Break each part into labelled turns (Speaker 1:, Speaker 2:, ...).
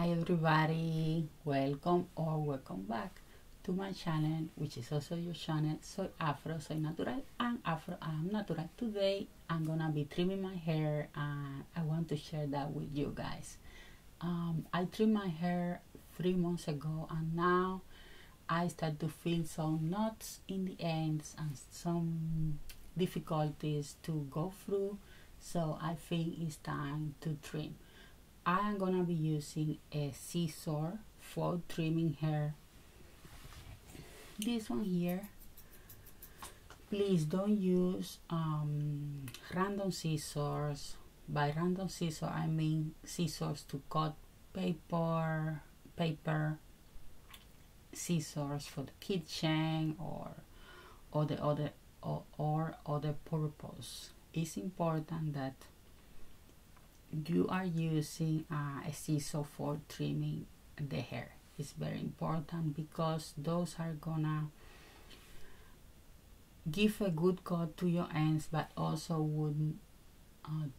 Speaker 1: Hi everybody, welcome or welcome back to my channel, which is also your channel. Soy Afro, soy natural and Afro, I'm natural. Today I'm gonna be trimming my hair and I want to share that with you guys. I trimmed my hair 3 months ago and now I start to feel some knots in the ends and some difficulties to go through, so I think it's time to trim. I am gonna be using a scissor for trimming hair. This one here. Please don't use random scissors. By random scissors, I mean scissors to cut paper, scissors for the kitchen or other purpose. It's important that you are using a scissor for trimming the hair. It's very important because those are gonna give a good cut to your ends, but also would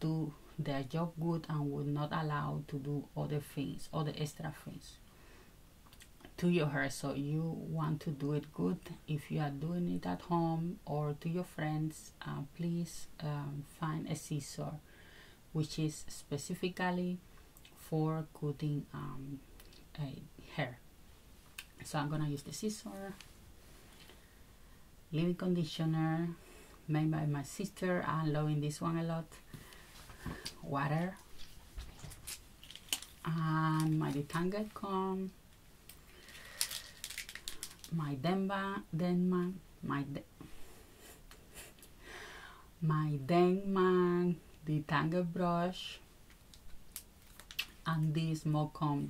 Speaker 1: do their job good and would not allow to do other things, other extra things to your hair. So you want to do it good. If you are doing it at home or to your friends, please find a scissor which is specifically for cutting hair. So I'm gonna use the scissor, leave-in conditioner made by my sister. I'm loving this one a lot. Water and my detangled comb, my Denman detangle brush, and this small comb,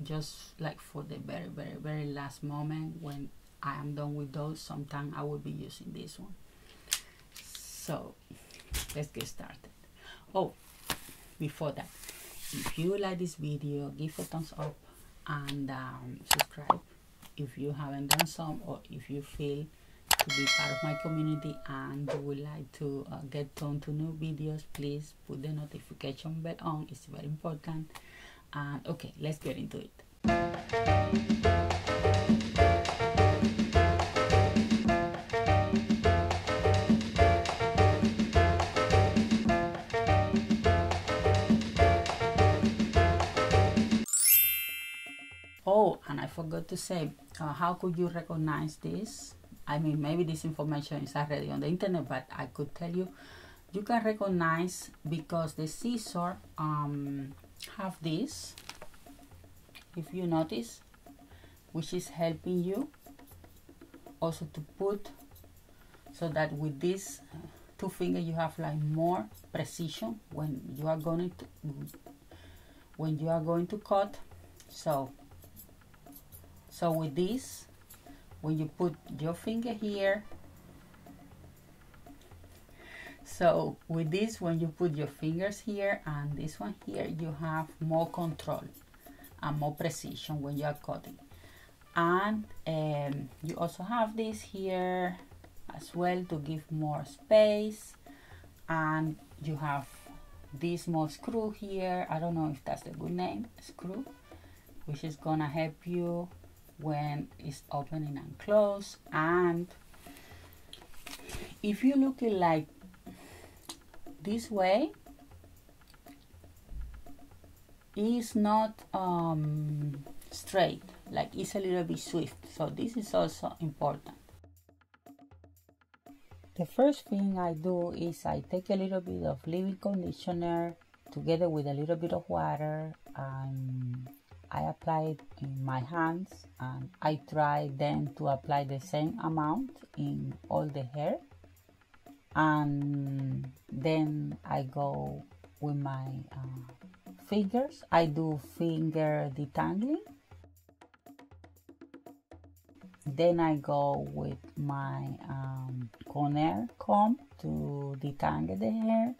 Speaker 1: just like for the very last moment when I am done with those. Sometimes I will be using this one. So let's get started. Oh, before that, if you like this video, give a thumbs up and subscribe if you haven't done some, or if you feel to be part of my community and you would like to get on to new videos, please put the notification bell on. It's very important. And okay, let's get into it. Oh, and I forgot to say, how could you recognize this? I mean, maybe this information is already on the internet, but I could tell you, you can recognize because the scissor have this, if you notice, which is helping you also to put, so that with this 2 fingers you have like more precision when you are going to cut. So with this, when you put your finger here, so with this, when you put your fingers here and this one here, you have more control and more precision when you are cutting. And you also have this here as well to give more space, and you have this small screw here. I don't know if that's a good name, screw, which is gonna help you when it's opening and close. And if you look it like this way, it's not straight, like it's a little bit swift, so this is also important. The first thing I do is I take a little bit of leave-in conditioner together with a little bit of water, and I apply it in my hands, and I try then to apply the same amount in all the hair, and then I go with my fingers. I do finger detangling, then I go with my corner comb to detangle the hair.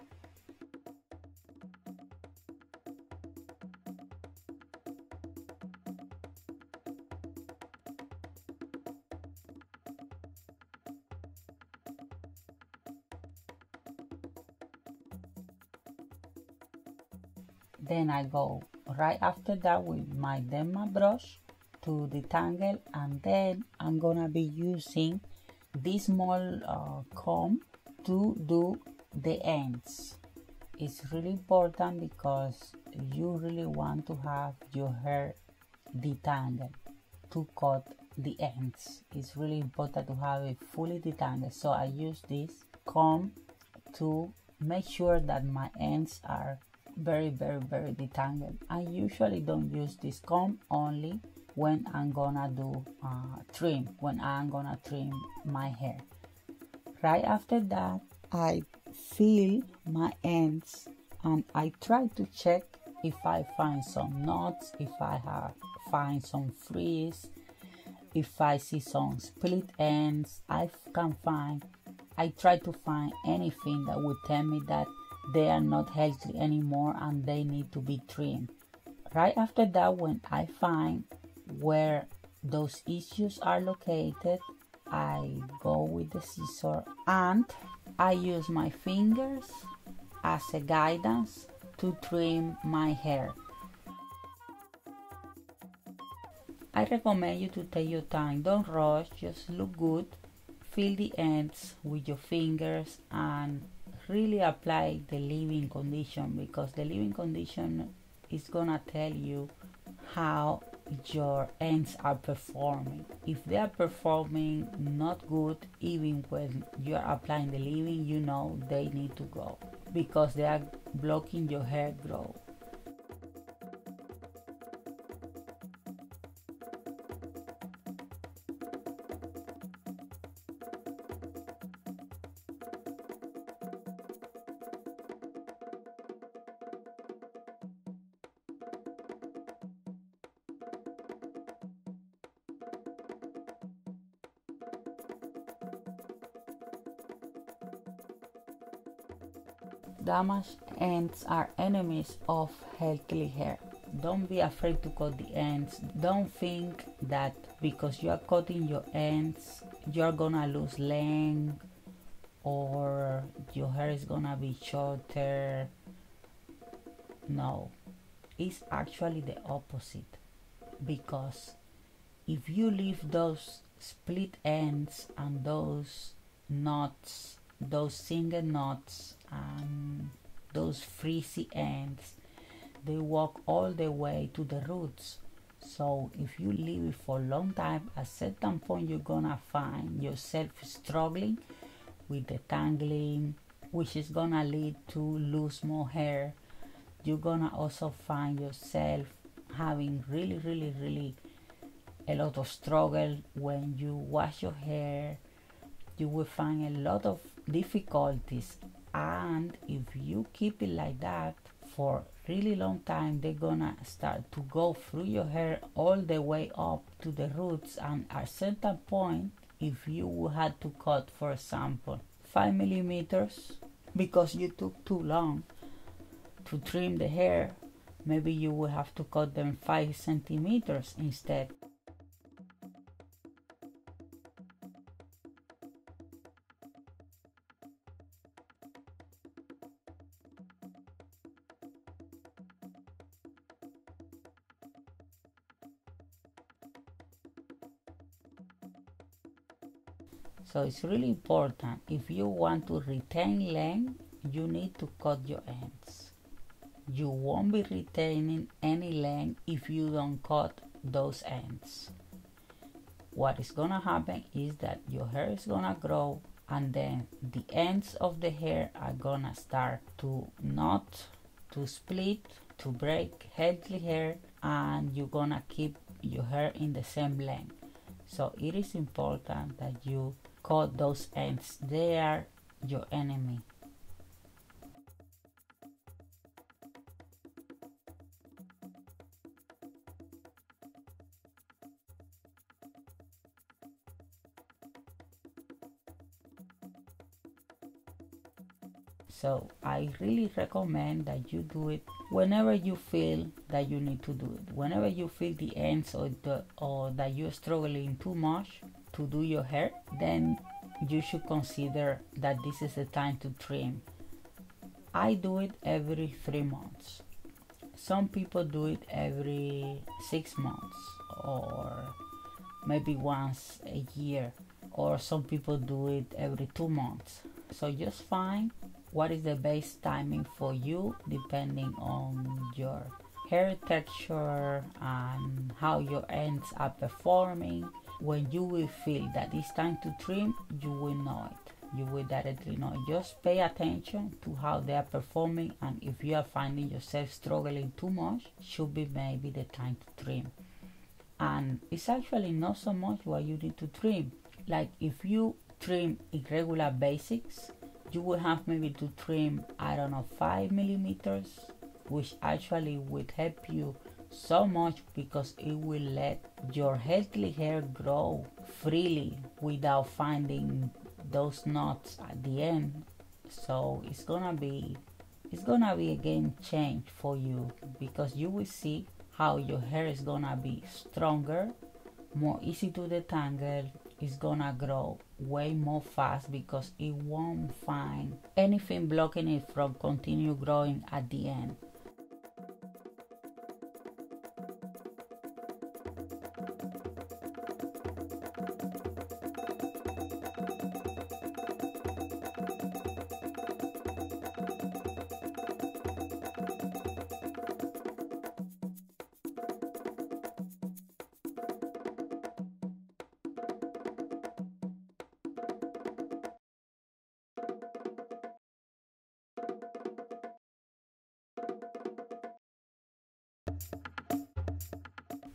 Speaker 1: Then I go right after that with my Denma brush to detangle, and then I'm gonna be using this small comb to do the ends. It's really important because you really want to have your hair detangled to cut the ends. It's really important to have it fully detangled, so I use this comb to make sure that my ends are very detangled. I usually don't use this comb only when I'm gonna do when I'm gonna trim my hair. Right after that, I feel my ends and I try to check if I find some knots, if I find some frizz, if I see some split ends. I try to find anything that would tell me that they are not healthy anymore and they need to be trimmed. Right after that, when I find where those issues are located, I go with the scissor and I use my fingers as a guidance to trim my hair. I recommend you to take your time, don't rush, just look good, feel the ends with your fingers and really apply the leave-in condition, because the leave-in condition is gonna tell you how your ends are performing. If they are performing not good, even when you are applying the leave-in, you know they need to go because they are blocking your hair growth. Damaged ends are enemies of healthy hair. Don't be afraid to cut the ends. Don't think that because you are cutting your ends, you're gonna lose length or your hair is gonna be shorter. No, it's actually the opposite, because if you leave those split ends and those knots, those single knots and those frizzy ends, they walk all the way to the roots. So if you leave it for a long time, at a certain point you're gonna find yourself struggling with the tangling, which is gonna lead to lose more hair. You're gonna also find yourself having really a lot of struggle when you wash your hair. You will find a lot of difficulties, and if you keep it like that for really long time, they're gonna start to go through your hair all the way up to the roots, and at a certain point, if you had to cut, for example, 5 millimeters because you took too long to trim the hair, maybe you will have to cut them 5 centimeters instead. So it's really important. If you want to retain length, you need to cut your ends. You won't be retaining any length if you don't cut those ends. What is gonna happen is that your hair is gonna grow, and then the ends of the hair are gonna start to knot, to split, to break healthy hair, and you're gonna keep your hair in the same length. So it is important that you cut those ends. They are your enemy. So I really recommend that you do it whenever you feel that you need to do it. Whenever you feel the ends or that you're struggling too much to do your hair, then you should consider that this is the time to trim. I do it every 3 months. Some people do it every 6 months or maybe once a year, or some people do it every 2 months. So just find what is the best timing for you depending on your hair texture and how your ends are performing. When you will feel that it's time to trim, you will know it. You will directly know. Just pay attention to how they are performing, and if you are finding yourself struggling too much, should be maybe the time to trim. And it's actually not so much what you need to trim. Like if you trim irregular basics, you will have maybe to trim, I don't know, 5 millimeters, which actually would help you so much because it will let your healthy hair grow freely without finding those knots at the end. So it's gonna be a game change for you, because you will see how your hair is gonna be stronger, more easy to detangle. It's gonna grow way more fast because it won't find anything blocking it from continue growing at the end.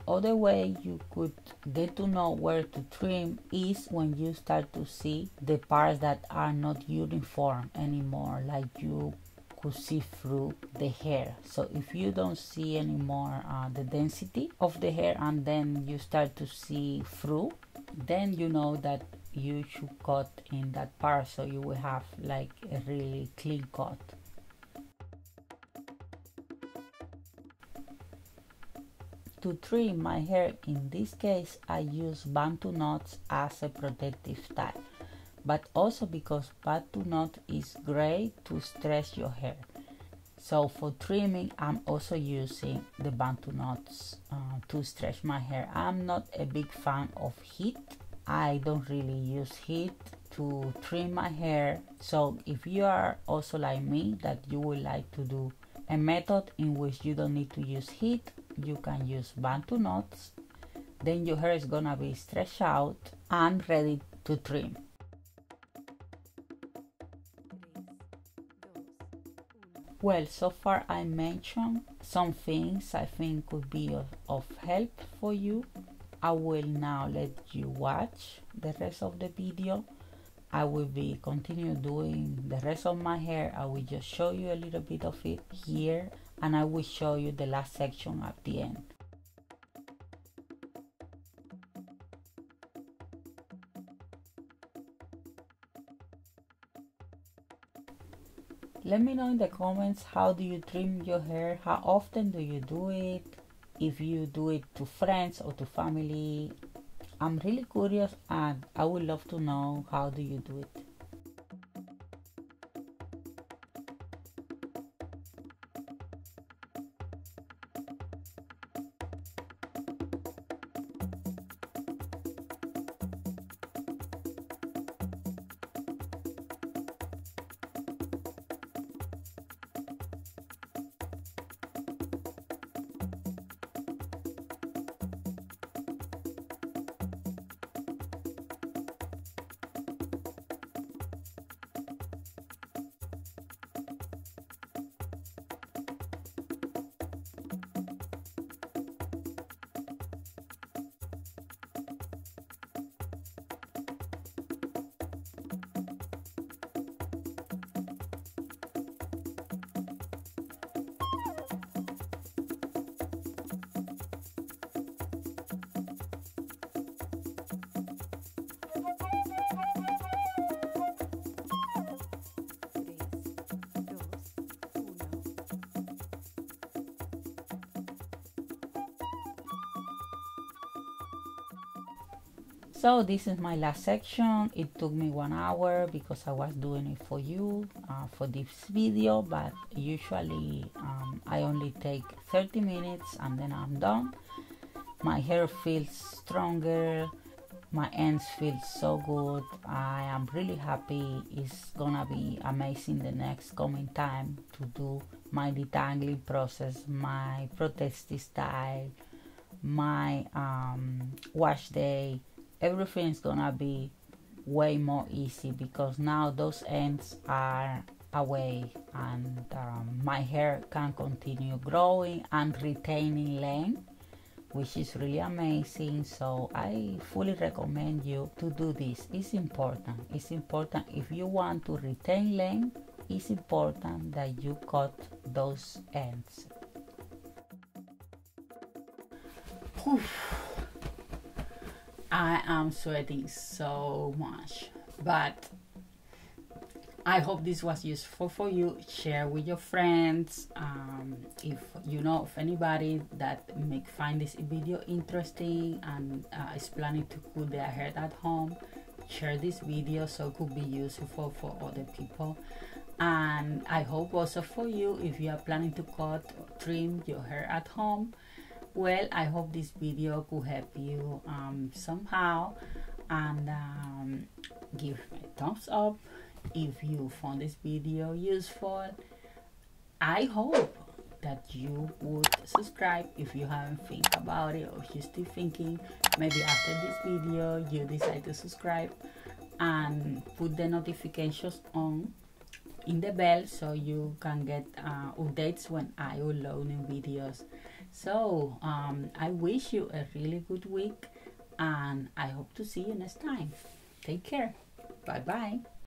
Speaker 1: Other way you could get to know where to trim is when you start to see the parts that are not uniform anymore, like you could see through the hair. So if you don't see anymore the density of the hair, and then you start to see through, then you know that you should cut in that part, so you will have like a really clean cut. To trim my hair, in this case, I use Bantu knots as a protective style, but also because Bantu knot is great to stretch your hair. So for trimming, I'm also using the Bantu knots to stretch my hair. I'm not a big fan of heat. I don't really use heat to trim my hair. So if you are also like me, that you would like to do a method in which you don't need to use heat, you can use Bantu knots. Then your hair is gonna be stretched out and ready to trim. Well, so far I mentioned some things I think could be of help for you. I will now let you watch the rest of the video. I will be continue doing the rest of my hair. I will just show you a little bit of it here, and I will show you the last section at the end. Let me know in the comments, how do you trim your hair? How often do you do it? If you do it to friends or to family. I'm really curious, and I would love to know, how do you do it? So this is my last section. It took me 1 hour because I was doing it for you for this video, but usually I only take 30 minutes and then I'm done. My hair feels stronger, my ends feel so good. I am really happy. It's gonna be amazing the next coming time to do my detangling process, my protesty style, my wash day. Everything's gonna be way more easy because now those ends are away, and my hair can continue growing and retaining length, which is really amazing. So I fully recommend you to do this. It's important. It's important if you want to retain length. It's important that you cut those ends. Oof. I am sweating so much, but I hope this was useful for you. Share with your friends. If you know of anybody that may find this video interesting and is planning to cut their hair at home, share this video so it could be useful for other people. And I hope also for you, if you are planning to cut or trim your hair at home, well, I hope this video could help you somehow, and give me a thumbs up if you found this video useful. I hope that you would subscribe if you haven't think about it, or if you're still thinking. Maybe after this video you decide to subscribe and put the notifications on in the bell so you can get updates when I upload new videos. So I wish you a really good week, and I hope to see you next time. Take care. Bye bye.